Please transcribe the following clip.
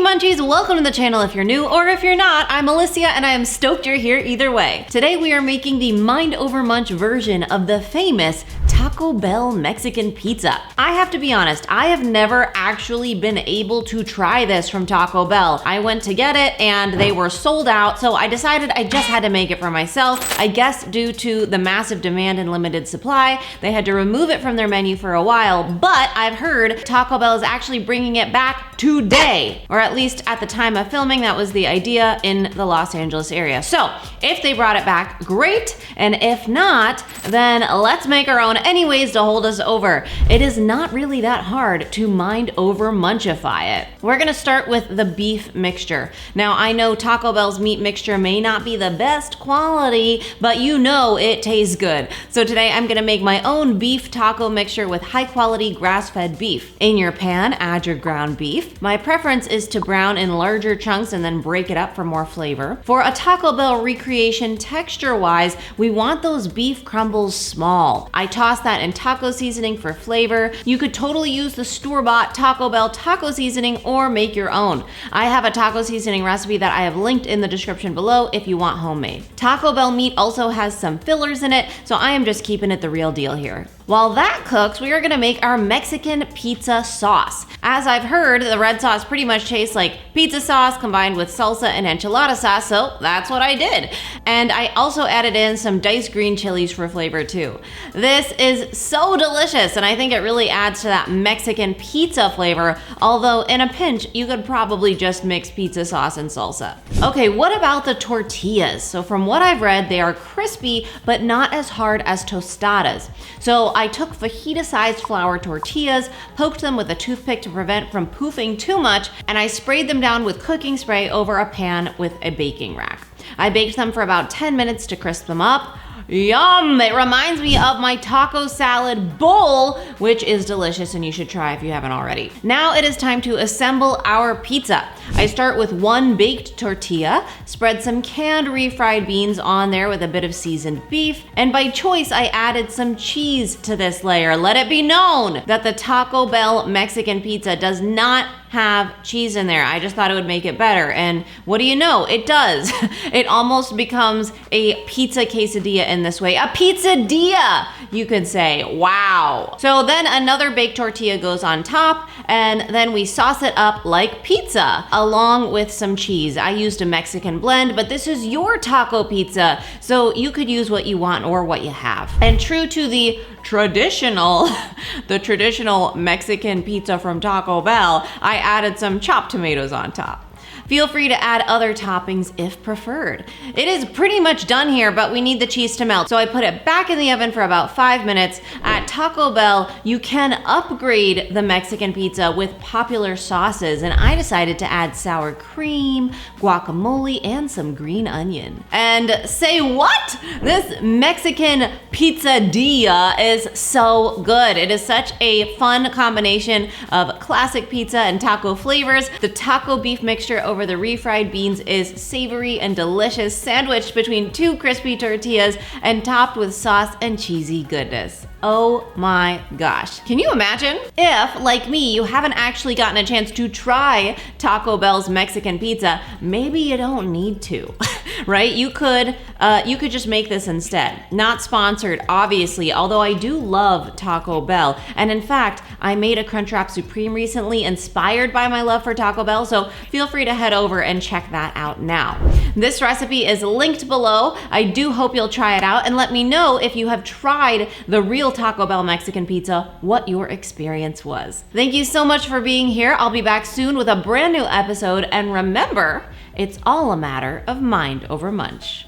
Munchies, welcome to the channel if you're new, or if you're not, I'm Alicia and I am stoked you're here either way. Today we are making the mind over munch version of the famous Taco Bell Mexican pizza. I have to be honest, I have never actually been able to try this from Taco Bell. I went to get it and they were sold out, so I decided I just had to make it for myself. I guess due to the massive demand and limited supply, they had to remove it from their menu for a while, but I've heard Taco Bell is actually bringing it back today, or at least at the time of filming, that was the idea in the Los Angeles area. So if they brought it back, great, and if not, then let's make our own anyways to hold us over. It is not really that hard to mind over munchify it. We're gonna start with the beef mixture. Now I know Taco Bell's meat mixture may not be the best quality, but you know it tastes good. So today I'm gonna make my own beef taco mixture with high quality grass-fed beef. In your pan, add your ground beef. My preference is to brown in larger chunks and then break it up for more flavor. For a Taco Bell recreation texture-wise, we want those beef crumbles small. I toss that in taco seasoning for flavor. You could totally use the store-bought Taco Bell taco seasoning or make your own. I have a taco seasoning recipe that I have linked in the description below if you want homemade. Taco Bell meat also has some fillers in it, so I am just keeping it the real deal here. While that cooks, we are gonna make our Mexican pizza sauce. As I've heard, the red sauce pretty much tastes like pizza sauce combined with salsa and enchilada sauce, so that's what I did. And I also added in some diced green chilies for flavor too. This is so delicious, and I think it really adds to that Mexican pizza flavor, although in a pinch, you could probably just mix pizza sauce and salsa. Okay, what about the tortillas? So from what I've read, they are crispy, but not as hard as tostadas. So I took fajita-sized flour tortillas, poked them with a toothpick to prevent from poofing too much, and I sprayed them down with cooking spray over a pan with a baking rack. I baked them for about 10 minutes to crisp them up. Yum! It reminds me of my taco salad bowl, which is delicious and you should try if you haven't already. Now it is time to assemble our pizza. I start with one baked tortilla, spread some canned refried beans on there with a bit of seasoned beef, and by choice I added some cheese to this layer. Let it be known that the Taco Bell Mexican pizza does not have cheese in there. I just thought it would make it better, and what do you know? It does. It almost becomes a pizza quesadilla in this way. A pizzadilla, you could say. Wow. So then another baked tortilla goes on top, and then we sauce it up like pizza, along with some cheese. I used a Mexican blend, but this is your taco pizza, so you could use what you want or what you have. And true to the traditional Mexican pizza from Taco Bell, I added some chopped tomatoes on top. Feel free to add other toppings if preferred. It is pretty much done here, but we need the cheese to melt. So I put it back in the oven for about 5 minutes. At Taco Bell, you can upgrade the Mexican pizza with popular sauces, and I decided to add sour cream, guacamole, and some green onion. And say what? This Mexican pizzadilla is so good. It is such a fun combination of classic pizza and taco flavors. The taco beef mixture over the refried beans is savory and delicious, sandwiched between two crispy tortillas and topped with sauce and cheesy goodness. Oh my gosh. Can you imagine if, like me, you haven't actually gotten a chance to try Taco Bell's Mexican pizza? Maybe you don't need to, right? You could just make this instead. Not sponsored, obviously, although I do love Taco Bell. And in fact, I made a Crunchwrap Supreme recently inspired by my love for Taco Bell, so feel free to head over and check that out now. This recipe is linked below. I do hope you'll try it out and let me know if you have tried the real Taco Bell Mexican pizza, what your experience was. Thank you so much for being here. I'll be back soon with a brand new episode, and remember, it's all a matter of mind over munch.